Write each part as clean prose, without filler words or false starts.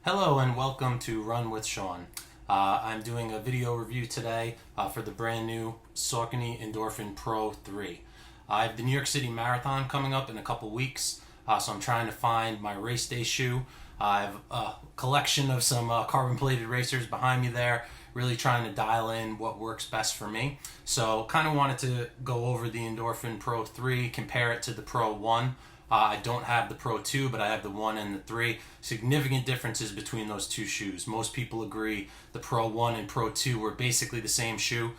Hello and welcome to Run with Sean. I'm doing a video review today for the brand new Saucony Endorphin Pro 3. I have the New York City Marathon coming up in a couple weeks, so I'm trying to find my race day shoe. I have a collection of some carbon plated racers behind me there, really trying to dial in what works best for me. So kind of wanted to go over the Endorphin Pro 3, compare it to the Pro 1. I don't have the Pro 2, but I have the 1 and the 3. Significant differences between those two shoes. Most people agree the Pro 1 and Pro 2 were basically the same shoe.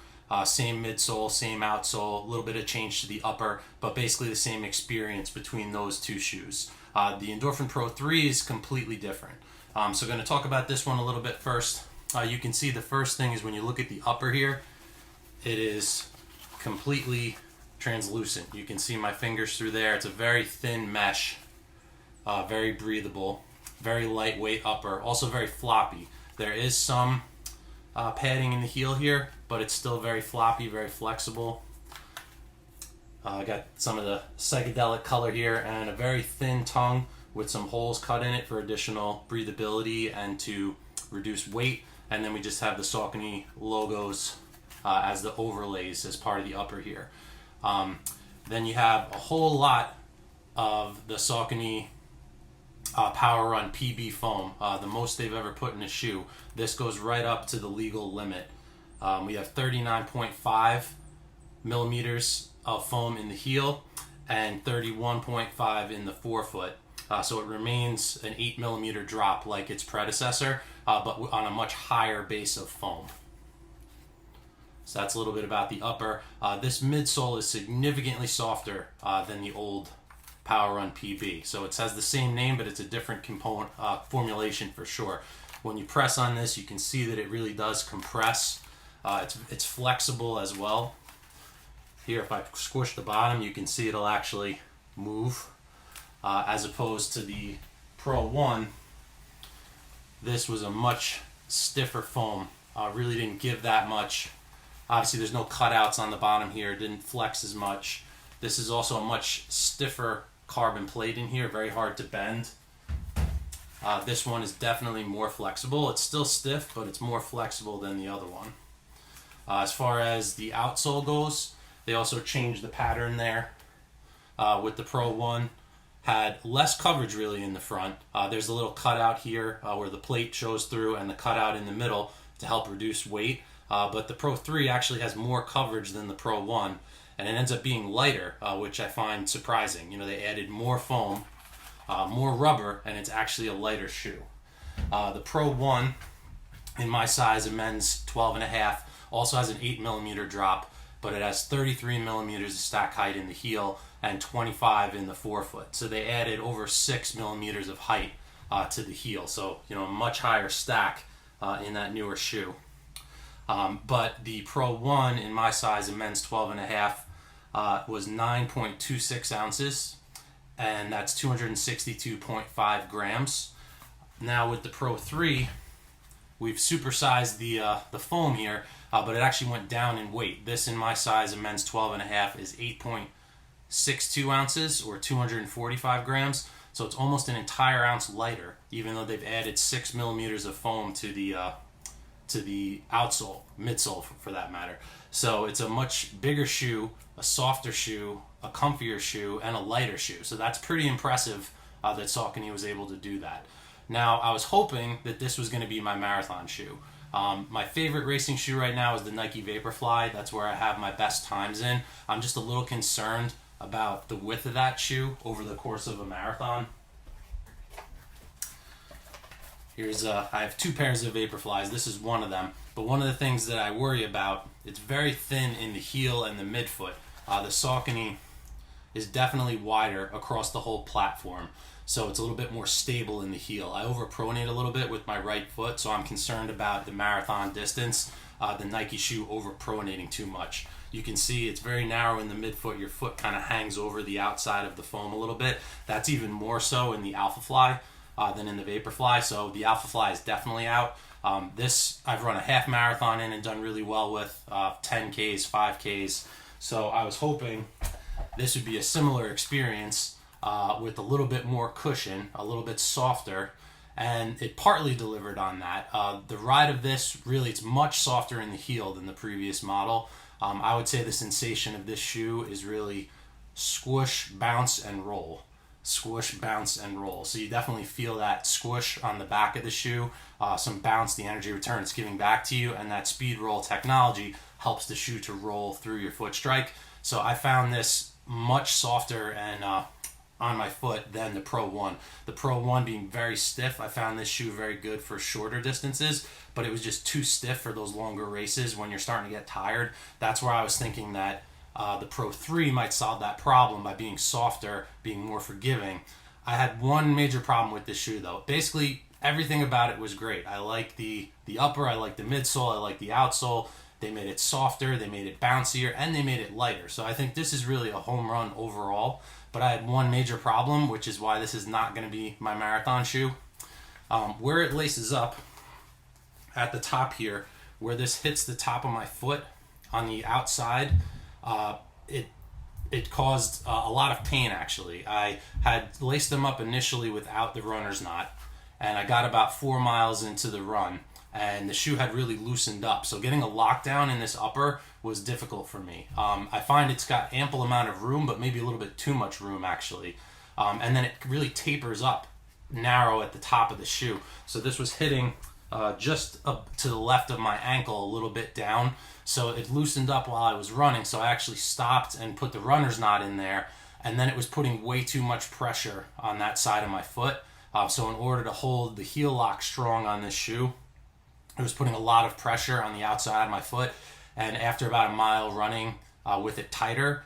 Same midsole, same outsole, a little bit of change to the upper, but basically the same experience between those two shoes. The Endorphin Pro 3 is completely different. So going to talk about this one a little bit first. You can see the first thing is when you look at the upper here, it is completely translucent. You can see my fingers through there. It's a very thin mesh, very breathable, very lightweight upper, also very floppy. There is some padding in the heel here, but it's still very floppy, very flexible. I got some of the psychedelic color here and a very thin tongue with some holes cut in it for additional breathability and to reduce weight. And then we just have the Saucony logos as the overlays as part of the upper here. Then you have a whole lot of the Saucony Power Run PB foam, the most they've ever put in a shoe. This goes right up to the legal limit. We have 39.5 millimeters of foam in the heel and 31.5 in the forefoot. So it remains an 8 millimeter drop like its predecessor, but on a much higher base of foam. So that's a little bit about the upper. This midsole is significantly softer than the old Power Run PB. So it has the same name, but it's a different component formulation for sure. When you press on this, you can see that it really does compress. It's flexible as well. Here, if I squish the bottom, you can see it'll actually move. As opposed to the Pro 1, this was a much stiffer foam. Really didn't give that much. Obviously, there's no cutouts on the bottom here. It didn't flex as much. This is also a much stiffer carbon plate in here, very hard to bend. This one is definitely more flexible. It's still stiff, but it's more flexible than the other one. As far as the outsole goes, they also changed the pattern there. With the Pro 1, had less coverage really in the front. There's a little cutout here where the plate shows through and the cutout in the middle to help reduce weight. But the Pro 3 actually has more coverage than the Pro 1, and it ends up being lighter, which I find surprising. You know, they added more foam, more rubber, and it's actually a lighter shoe. The Pro 1, in my size, a men's 12.5, also has an 8 millimeter drop, but it has 33 millimeters of stack height in the heel and 25 in the forefoot. So they added over 6 millimeters of height to the heel. So, you know, a much higher stack in that newer shoe. But the Pro 1 in my size, a men's 12.5, was 9.26 ounces, and that's 262.5 grams. Now with the Pro 3, we've supersized the foam here, but it actually went down in weight. This in my size, a men's 12.5, is 8.62 ounces or 245 grams. So it's almost an entire ounce lighter, even though they've added 6 millimeters of foam to the outsole, midsole for that matter. So it's a much bigger shoe, a softer shoe, a comfier shoe, and a lighter shoe. So that's pretty impressive that Saucony was able to do that. Now, I was hoping that this was going to be my marathon shoe. My favorite racing shoe right now is the Nike Vaporfly. That's where I have my best times in. I'm just a little concerned about the width of that shoe over the course of a marathon. I have two pairs of Vaporflies. This is one of them. But one of the things that I worry about, it's very thin in the heel and the midfoot. The Saucony is definitely wider across the whole platform, so it's a little bit more stable in the heel. I overpronate a little bit with my right foot, so I'm concerned about the marathon distance, the Nike shoe overpronating too much. You can see it's very narrow in the midfoot. Your foot kind of hangs over the outside of the foam a little bit. That's even more so in the Alphafly than in the Vaporfly, so the Alphafly is definitely out. This I've run a half marathon in and done really well with, 10Ks, 5Ks, so I was hoping this would be a similar experience with a little bit more cushion, a little bit softer, and it partly delivered on that. The ride of this, really, it's much softer in the heel than the previous model. I would say the sensation of this shoe is really squish, bounce, and roll. Squish, bounce, and roll. So you definitely feel that squish on the back of the shoe, some bounce, the energy return it's giving back to you, and that speed roll technology helps the shoe to roll through your foot strike. So I found this much softer and on my foot than the Pro 1. The Pro 1 being very stiff, I found this shoe very good for shorter distances, but it was just too stiff for those longer races when you're starting to get tired. That's where I was thinking that the Pro 3 might solve that problem by being softer, being more forgiving. I had one major problem with this shoe though. Basically, everything about it was great. I like the upper, I like the midsole, I like the outsole. They made it softer, they made it bouncier, and they made it lighter. So I think this is really a home run overall. But I had one major problem, which is why this is not going to be my marathon shoe. Where it laces up at the top here, where this hits the top of my foot on the outside, it caused a lot of pain actually. I had laced them up initially without the runner's knot, and I got about 4 miles into the run, and the shoe had really loosened up. So getting a lockdown in this upper was difficult for me. I find it's got ample amount of room, but maybe a little bit too much room actually. And then it really tapers up narrow at the top of the shoe. So this was hitting just up to the left of my ankle, a little bit down. So it loosened up while I was running. So I actually stopped and put the runner's knot in there. And then it was putting way too much pressure on that side of my foot. So in order to hold the heel lock strong on this shoe, it was putting a lot of pressure on the outside of my foot. And after about a mile running with it tighter,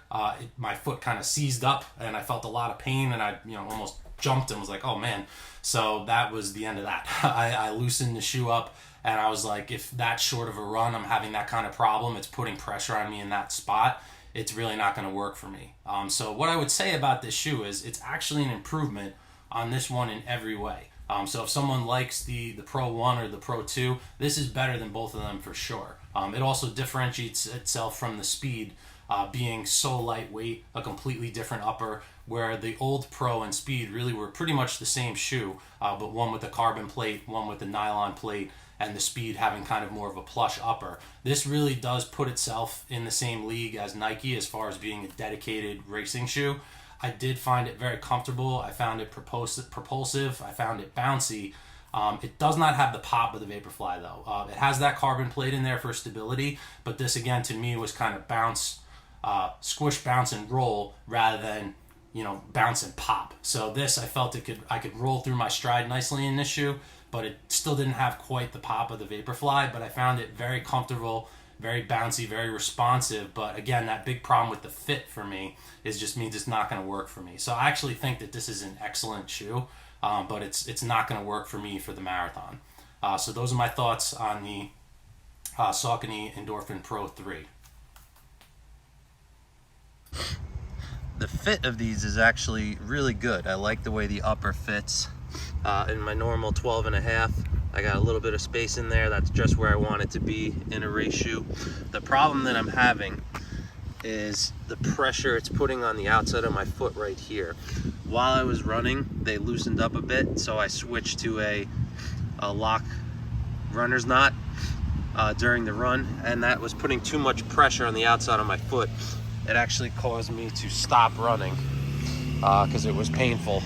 my foot kind of seized up and I felt a lot of pain, and I almost jumped and was like, oh man. So that was the end of that. I loosened the shoe up, and I was like, if that short of a run I'm having that kind of problem, it's putting pressure on me in that spot, it's really not going to work for me. So what I would say about this shoe is it's actually an improvement on this one in every way. So if someone likes the Pro 1 or the Pro 2, this is better than both of them for sure. It also differentiates itself from the Speed, being so lightweight, a completely different upper, where the old Pro and Speed really were pretty much the same shoe, but one with a carbon plate, one with a nylon plate, and the Speed having kind of more of a plush upper. This really does put itself in the same league as Nike as far as being a dedicated racing shoe. I did find it very comfortable. I found it propulsive. I found it bouncy. It does not have the pop of the Vaporfly though. It has that carbon plate in there for stability, but this again to me was kind of bounce, squish, bounce, and roll rather than bounce and pop. So this, I felt I could roll through my stride nicely in this shoe, but it still didn't have quite the pop of the Vaporfly. But I found it very comfortable, very bouncy, very responsive. But again, that big problem with the fit for me just means it's not going to work for me. So I actually think that this is an excellent shoe, but it's not going to work for me for the marathon. So those are my thoughts on the Saucony Endorphin Pro 3. The fit of these is actually really good. I like the way the upper fits. In my normal 12.5, I got a little bit of space in there. That's just where I want it to be in a race shoe. The problem that I'm having is the pressure it's putting on the outside of my foot right here. While I was running, they loosened up a bit, so I switched to a lock runner's knot during the run, and that was putting too much pressure on the outside of my foot. It actually caused me to stop running because it was painful.